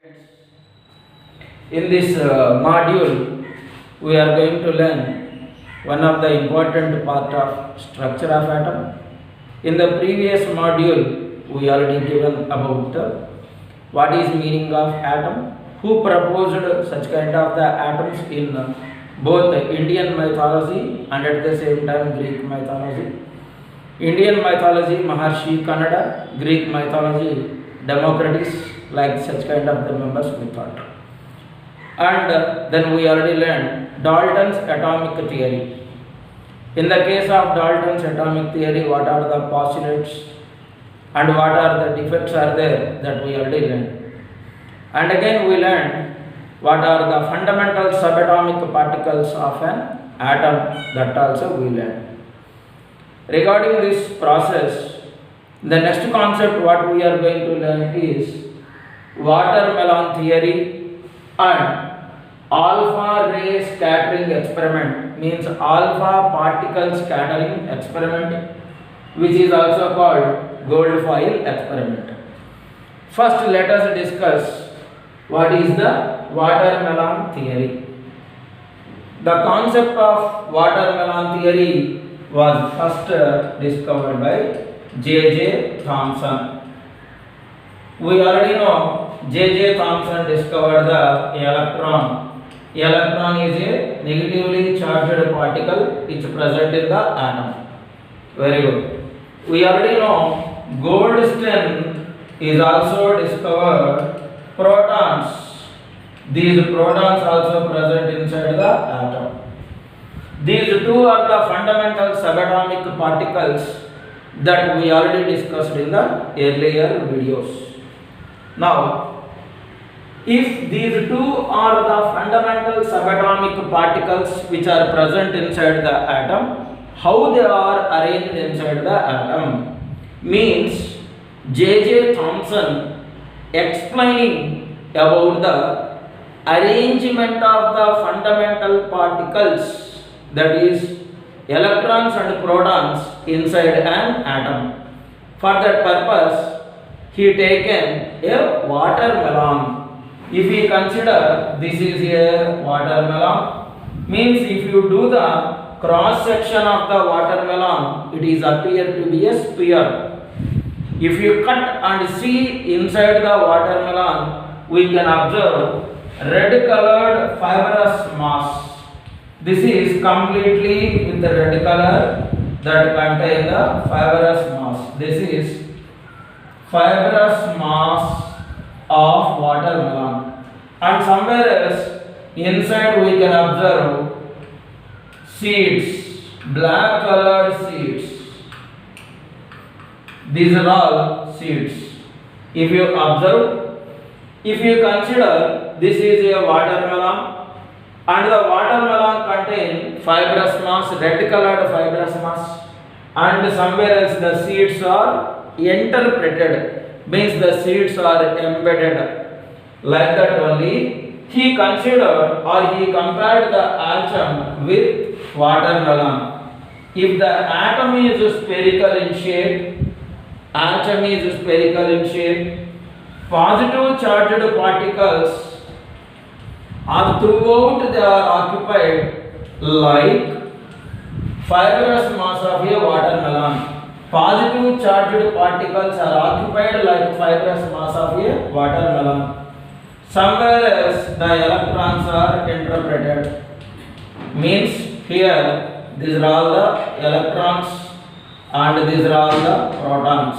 In this module, we are going to learn one of the important part of structure of atom. In the previous module, we already given about what is meaning of atom, who proposed such kind of the atoms in both Indian mythology and at the same time Greek mythology. Indian mythology, Maharshi Kannada; Greek mythology, Democritus, like such kind of the members we thought. And then we already learned Dalton's atomic theory. In the case of Dalton's atomic theory, what are the postulates and what are the defects are there, that we already learned. And again we learned what are the fundamental subatomic particles of an atom, that also we learned. Regarding this process, the next concept what we are going to learn is watermelon theory and alpha ray scattering experiment, means alpha particle scattering experiment, which is also called gold foil experiment. First let us discuss what is the watermelon theory. The concept of watermelon theory was first discovered by J.J. Thomson. We already know J.J. Thomson discovered the electron. Electron is a negatively charged particle which is present in the atom. Very good. We already know Goldstein is also discovered protons. These protons also present inside the atom. These two are the fundamental subatomic particles that we already discussed in the earlier videos. Now, if these two are the fundamental subatomic particles which are present inside the atom, how they are arranged inside the atom? Means J.J. Thomson explaining about the arrangement of the fundamental particles, that is electrons and protons inside an atom. For that purpose, he taken a watermelon. If we consider this is a watermelon, means if you do the cross section of the watermelon, it is appear to be a sphere. If you cut and see inside the watermelon, we can observe red colored fibrous mass. This is completely with the red color that contain the fibrous mass. This is fibrous mass of watermelon. And somewhere else inside we can observe seeds, black colored seeds. These are all seeds. If you observe, if you consider this is a watermelon, and the watermelon contain fibrous mass, red colored fibrous mass, and somewhere else the seeds are interpreted, means the seeds are embedded. Like that only he considered or he compared the atom with watermelon. If the atom is spherical in shape, positive charged particles are throughout they are occupied like fibrous mass of a watermelon. Positive charged particles are occupied like fibrous mass of a watermelon. Somewhere else the electrons are interpreted. Means here these are all the electrons and these are all the protons.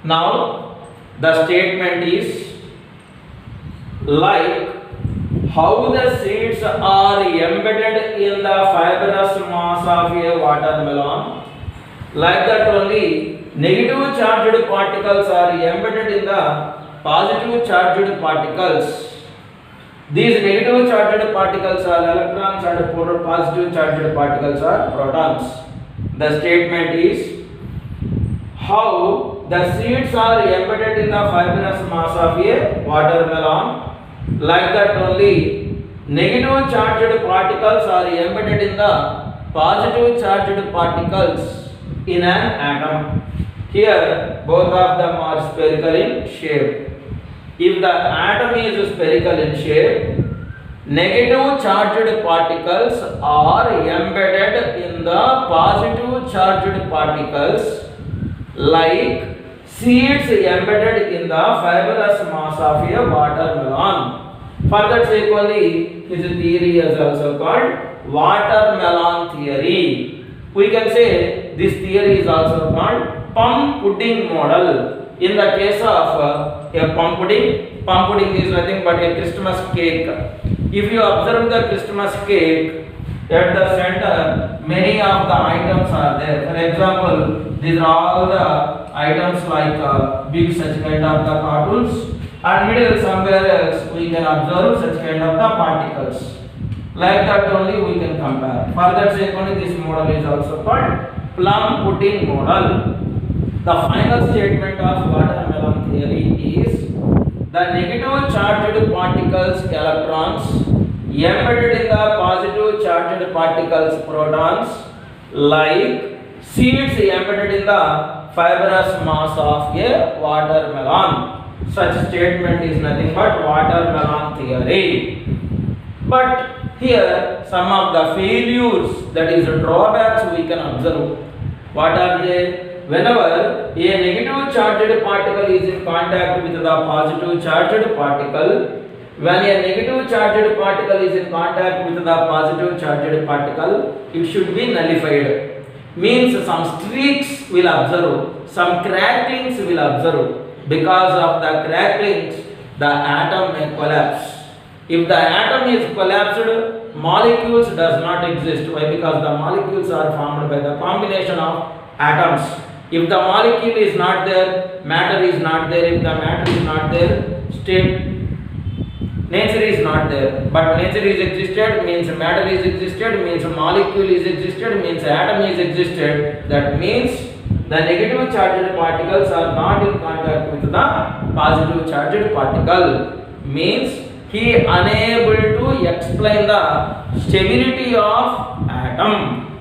Now the statement is like how the seeds are embedded in the fibrous mass of a watermelon, like that only negative charged particles are embedded in the positive charged particles. These negative charged particles are electrons and positive charged particles are protons. The statement is how the seeds are embedded in the fibrous mass of a watermelon, like that only negative charged particles are embedded in the positive charged particles in an atom. Here both of them are spherical in shape. if the atom is spherical in shape, negative charged particles are embedded in the positive charged particles like seeds embedded in the fibrous mass of a watermelon. For that sake only, his theory is also called watermelon theory. We can say this theory is also called plum pudding model. In the case of a plum pudding is nothing but a Christmas cake. If you observe the Christmas cake, at the center many of the items are there. For example, these are all the items like big such kind of the cartoons, and middle somewhere else we can observe such kind of the particles. Like that only we can compare. For that sake only this model is also called plum pudding model. The final statement of watermelon theory is the negative charged particles electrons embedded in the positive charged particles protons like seeds embedded in the fibrous mass of a watermelon. Such statement is nothing but watermelon theory. But here some of the failures, that is drawbacks, we can observe. What are they? Whenever a negative charged particle is in contact with the positive charged particle, when a negative charged particle is in contact with the positive charged particle, it should be nullified. Means some streaks will observe, some cracklings will observe. Because of the cracklings, the atom may collapse. If the atom is collapsed, molecules does not exist. Why? Because the molecules are formed by the combination of atoms. If the molecule is not there, matter is not there. If the matter is not there, nature is not there. But nature is existed means matter is existed, means molecule is existed, means atom is existed. That means the negative charged particles are not in contact with the positive charged particle. Means he unable to explain the stability of atom.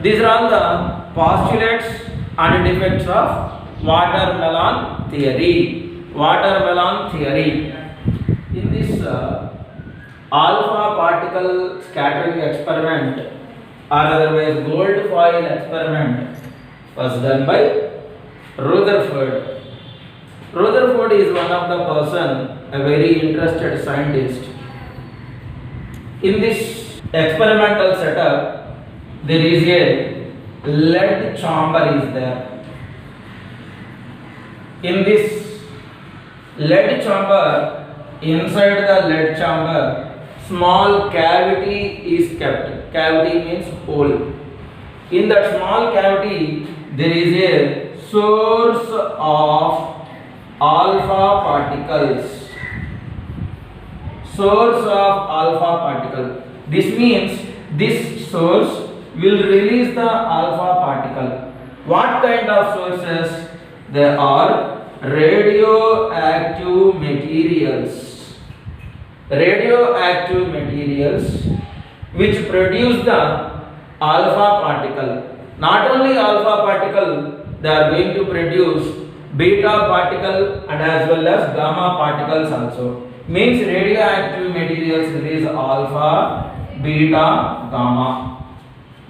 These are all the postulates and defects of watermelon theory. Watermelon theory. In this alpha particle scattering experiment, or otherwise gold foil experiment, was done by Rutherford. Rutherford is one of the person, a very interested scientist. In this experimental setup, there is a lead chamber is there. In this lead chamber, inside the lead chamber, small cavity is kept. Cavity means hole. In that small cavity, there is a source of alpha particles. Source of alpha particle. This means this source will release the alpha particle. What kind of sources? They are radioactive materials. Radioactive materials which produce the alpha particle. Not only alpha particle, they are going to produce beta particle and as well as gamma particles also. Means radioactive materials release alpha, beta, gamma.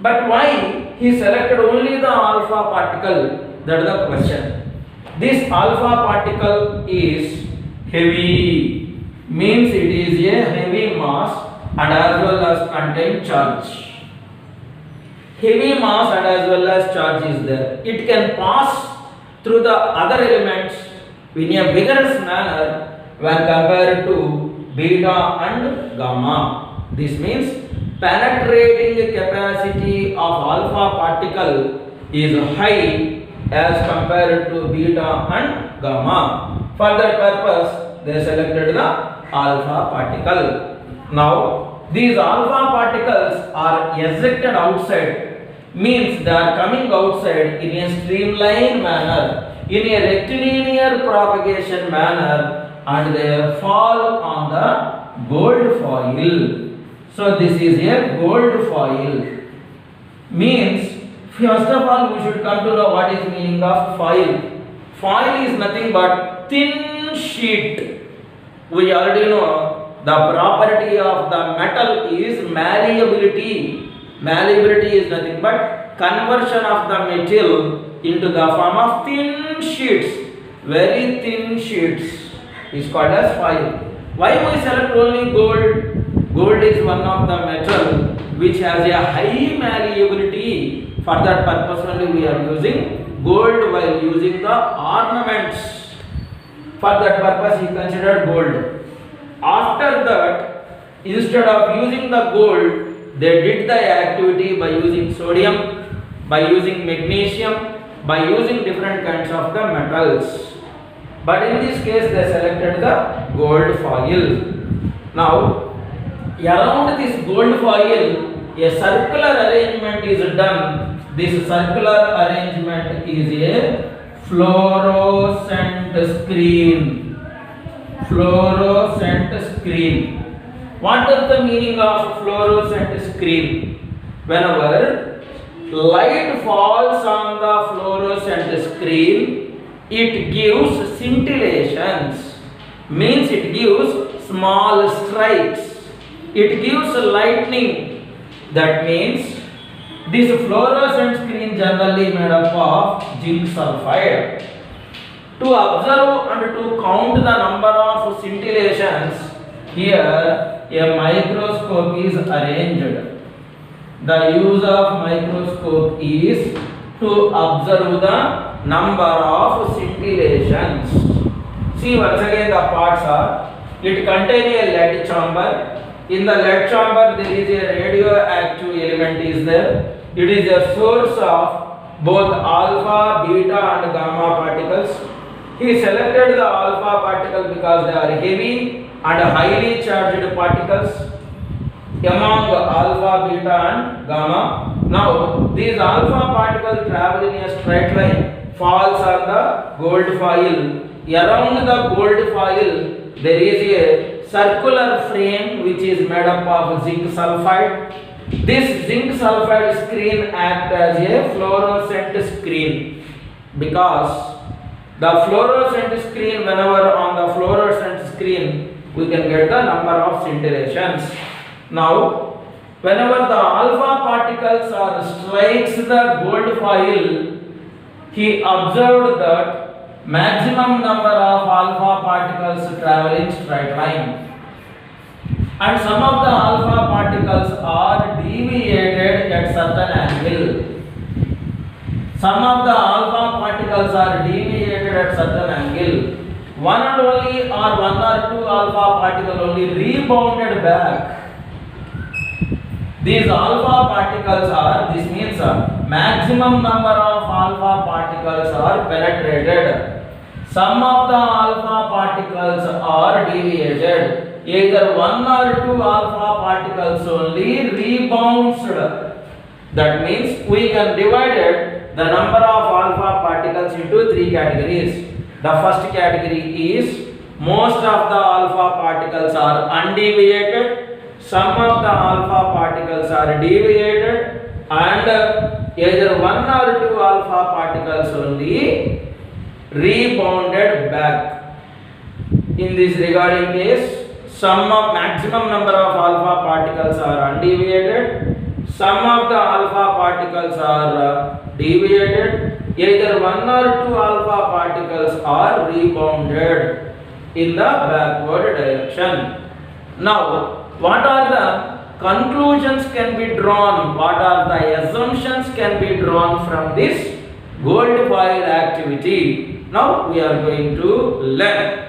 But why he selected only the alpha particle? That is the question. This alpha particle is heavy. Means it is a heavy mass and as well as contain charge. Heavy mass and as well as charge is there. It can pass through the other elements in a vigorous manner when compared to beta and gamma. This means penetrating capacity of alpha particle is high as compared to beta and gamma. For that purpose, they selected the alpha particle. Now, these alpha particles are ejected outside. Means they are coming outside in a streamlined manner, in a rectilinear propagation manner, and they fall on the gold foil. So this is a gold foil. Means first of all we should come to know what is meaning of foil. Foil is nothing but thin sheet. We already know the property of the metal is malleability. Malleability is nothing but conversion of the metal into the form of thin sheets. Very thin sheets is called as foil. Why we select only gold? Gold is one of the metal which has a high malleability. For that purpose only we are using gold while using the ornaments. For that purpose he considered gold. After that, instead of using the gold, they did the activity by using sodium, by using magnesium, by using different kinds of the metals. But in this case they selected the gold foil. Now, around this gold foil, a circular arrangement is done. This circular arrangement is a fluorescent screen. Fluorescent screen. What is the meaning of fluorescent screen? Whenever light falls on the fluorescent screen, it gives scintillations. Means it gives small strikes. It gives lightning. That means this fluorescent screen generally made up of zinc sulfide. To observe and to count the number of scintillations, here a microscope is arranged. The use of microscope is to observe the number of scintillations. See, once again the parts are, it contains a lead chamber. In the lead chamber there is a radioactive element is there. It is a source of both alpha, beta and gamma particles. He selected the alpha particle because they are heavy and highly charged particles among alpha, beta and gamma. Now these alpha particles travel in a straight line, falls on the gold foil. Around the gold foil there is a circular frame which is made up of zinc sulfide. This zinc sulfide screen acts as a fluorescent screen because the fluorescent screen, whenever on the fluorescent screen we can get the number of scintillations. Now whenever the alpha particles strikes the gold foil, he observed that maximum number of alpha particles travel in straight line. And some of the alpha particles are deviated at certain angle. Some of the alpha particles are deviated at certain angle. One and only or one or two alpha particles only rebounded back. These alpha particles are, this means maximum number of alpha particles are penetrated. Some of the alpha particles are deviated. Either one or two alpha particles only rebounced. That means we can divide the number of alpha particles into three categories. The first category is most of the alpha particles are undeviated, some of the alpha particles are deviated, and either one or two alpha particles only rebounded back. In this regarding case, maximum number of alpha particles are undeviated, some of the alpha particles are deviated, either one or two alpha particles are rebounded in the backward direction. Now, what are the conclusions can be drawn, what are the assumptions can be drawn from this gold foil activity? Now we are going to learn.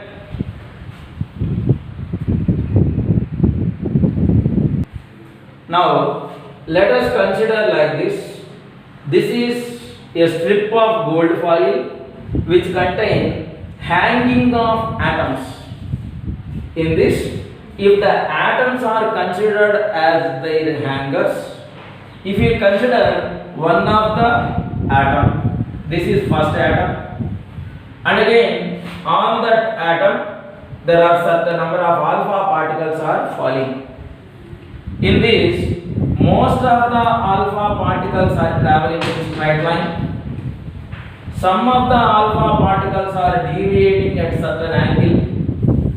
Now let us consider like this. This is a strip of gold foil which contain hanging of atoms. In this, if the atoms are considered as their hangers, if you consider one of the atom, this is first atom, and again on that atom there are certain number of alpha particles are falling. In this, most of the alpha particles are traveling in straight line. some of the alpha particles are deviating at certain angle.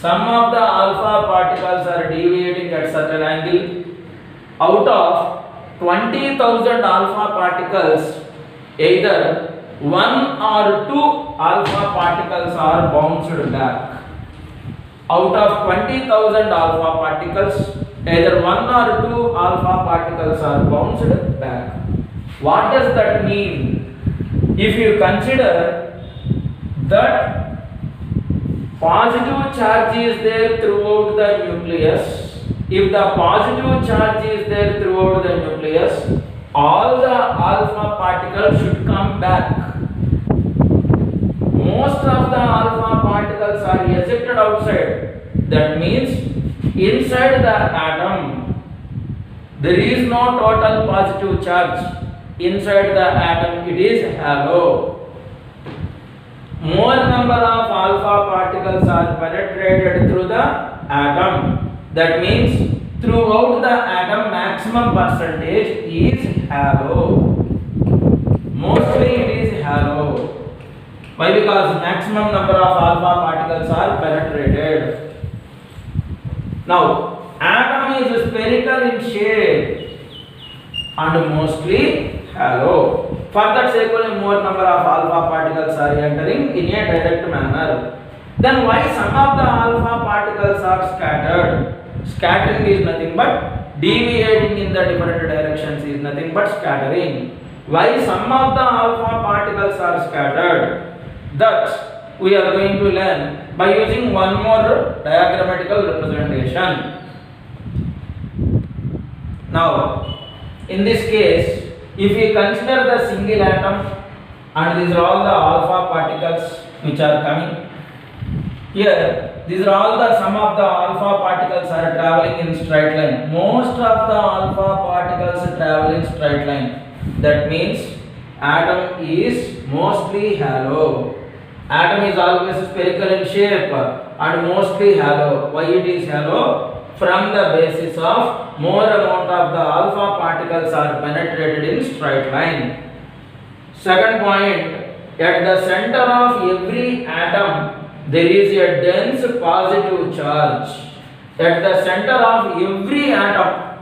Some of the alpha particles are deviating at certain angle. Out of 20,000 alpha particles, either 1 or 2 alpha particles are bounced back. Out of 20,000 alpha particles, either 1 or 2 alpha particles are bounced back. What does that mean? If you consider that positive charge is there throughout the nucleus, if the positive charge is there throughout the nucleus, all the alpha particles should come back. Most of the alpha particles are ejected outside. That means inside the atom there is no total positive charge. Inside the atom it is halo. More number of alpha particles are penetrated through the atom. That means throughout the atom maximum percentage is halo. Mostly it is halo. Why? Because maximum number of alpha particles are penetrated. Now, atom is spherical in shape and mostly halo. For that sake, only more number of alpha particles are entering in a direct manner. Then why some of the alpha particles are scattered? Scattering is nothing but deviating in the different directions is nothing but scattering. Why some of the alpha particles are scattered? That we are going to learn by using one more diagrammatical representation. Now, in this case, if we consider the single atom and these are all the alpha particles which are coming here, these are all the sum of the alpha particles are traveling in straight line. Most of the alpha particles travel in straight line. That means atom is mostly halo. Atom is always spherical in shape and mostly halo. Why it is halo? From the basis of more amount of the alpha particles are penetrated in straight line. Second point, at the center of every atom there is a dense positive charge. At the center of every atom.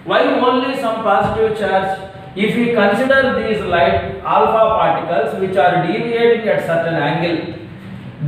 Why only some positive charge? If we consider these light alpha particles which are deviating at certain angle,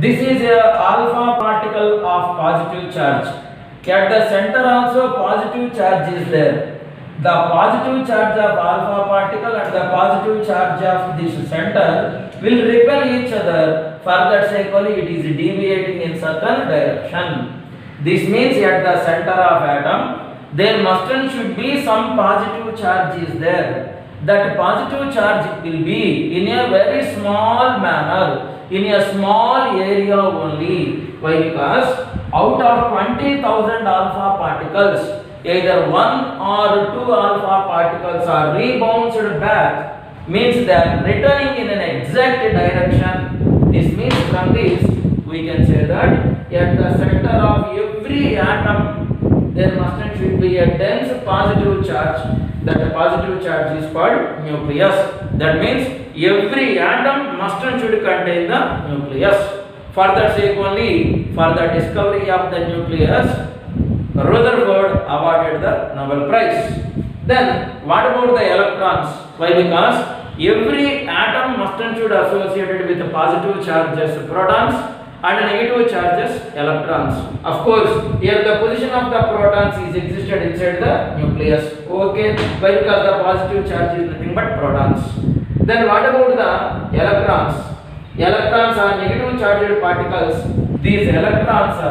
this is a alpha particle of positive charge. At the center also positive charge is there. The positive charge of alpha particle and the positive charge of this center will repel each other. For that sake only it is deviating in certain direction. This means at the center of atom there must and should be some positive charge is there. That positive charge will be in a very small manner, in a small area only. Why? Because out of 20,000 alpha particles, either 1 or 2 alpha particles are rebounced back, means they are returning in an exact direction. This means from this we can say that at the center of every atom there must and should be a dense positive charge. That positive charge is called nucleus. That means every atom must and should contain the nucleus. For that sake only, for the discovery of the nucleus, Rutherford awarded the Nobel Prize. Then what about the electrons? Why? Because every atom must and should associated with positive charges protons and negative charges electrons. Of course, here the position of the protons is existed inside the nucleus. Okay, why? Because the positive charge is nothing but protons. Then what about the electrons? Electrons are negative charged particles. These electrons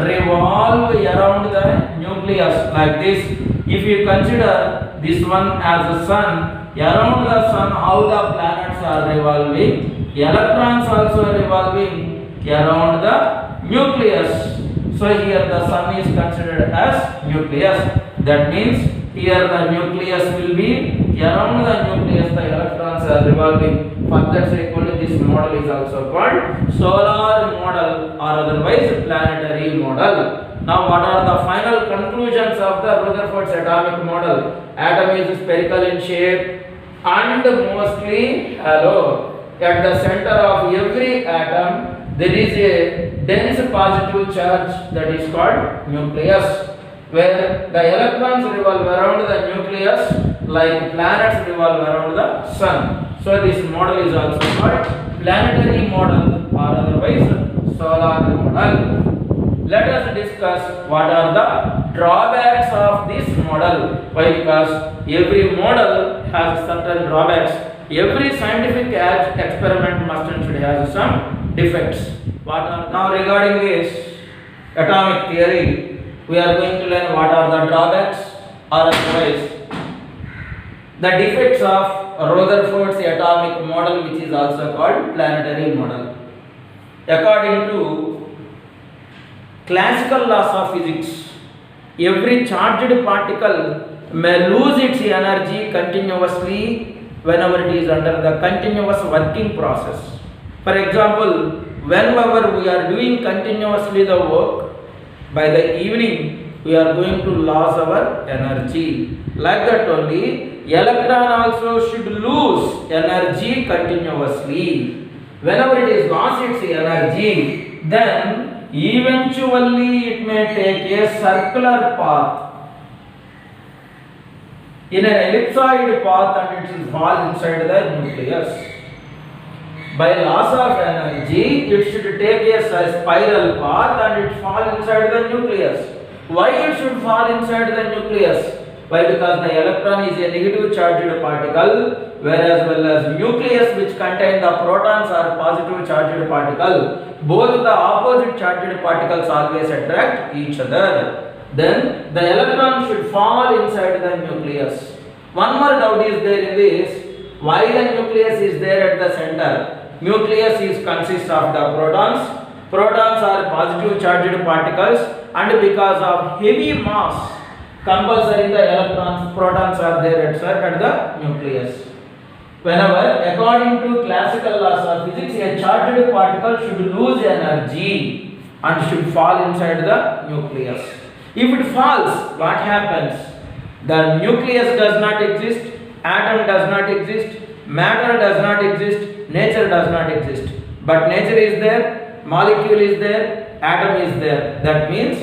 revolve around the nucleus like this. If you consider this one as a sun, around the sun how the planets are revolving, electrons also revolving around the nucleus. So here the sun is considered as nucleus. That means here the nucleus will be around the nucleus the electrons are revolving. For that sake only this model is also called solar model or otherwise planetary model. Now what are the final conclusions of the Rutherford's atomic model? Atom is spherical in shape and mostly halo. at the center of every atom there is a dense positive charge that is called nucleus, where the electrons revolve around the nucleus like planets revolve around the sun. So this model is also called planetary model or otherwise solar model. Let us discuss what are the drawbacks of this model. Why? Because every model has certain drawbacks. Every scientific experiment must and should have some defects. What are now regarding this atomic theory? We are going to learn what are the drawbacks or otherwise the defects of Rutherford's atomic model, which is also called planetary model. According to classical laws of physics, every charged particle may lose its energy continuously whenever it is under the continuous working process. For example, whenever we are doing continuously the work, by the evening we are going to lose our energy. Like that only, electron also should lose energy continuously. Whenever it is lost its energy, then eventually it may take a circular path in an ellipsoid path and it will fall inside the nucleus. By loss of energy, it should take a spiral path and it fall inside the nucleus. Why it should fall inside the nucleus? Why? Because the electron is a negative charged particle, whereas well as nucleus, which contain the protons, are positive charged particle. Both the opposite charged particles always attract each other. Then the electron should fall inside the nucleus. One more doubt is there in this. Why the nucleus is there at the center? Nucleus consists of the protons. Protons are positive charged particles, and because of heavy mass, compulsory the protons are there at the nucleus. Whenever, according to classical laws of physics, a charged particle should lose energy and should fall inside the nucleus. If it falls, what happens? The nucleus does not exist, atom does not exist, matter does not exist, nature does not exist. But nature is there, molecule is there, atom is there. That means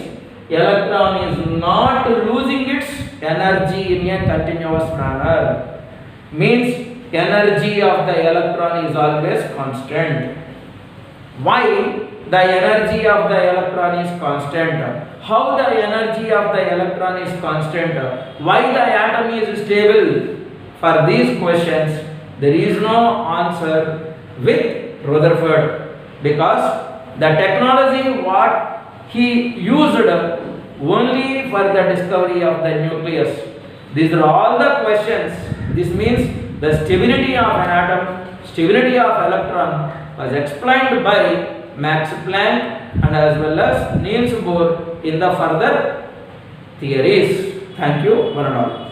electron is not losing its energy in a continuous manner. Means energy of the electron is always constant. Why the energy of the electron is constant? How the energy of the electron is constant? Why the atom is stable? For these questions, there is no answer with Rutherford, because the technology what he used only for the discovery of the nucleus. These are all the questions. This means the stability of an atom, stability of electron was explained by Max Planck and as well as Niels Bohr in the further theories. Thank you, one and all.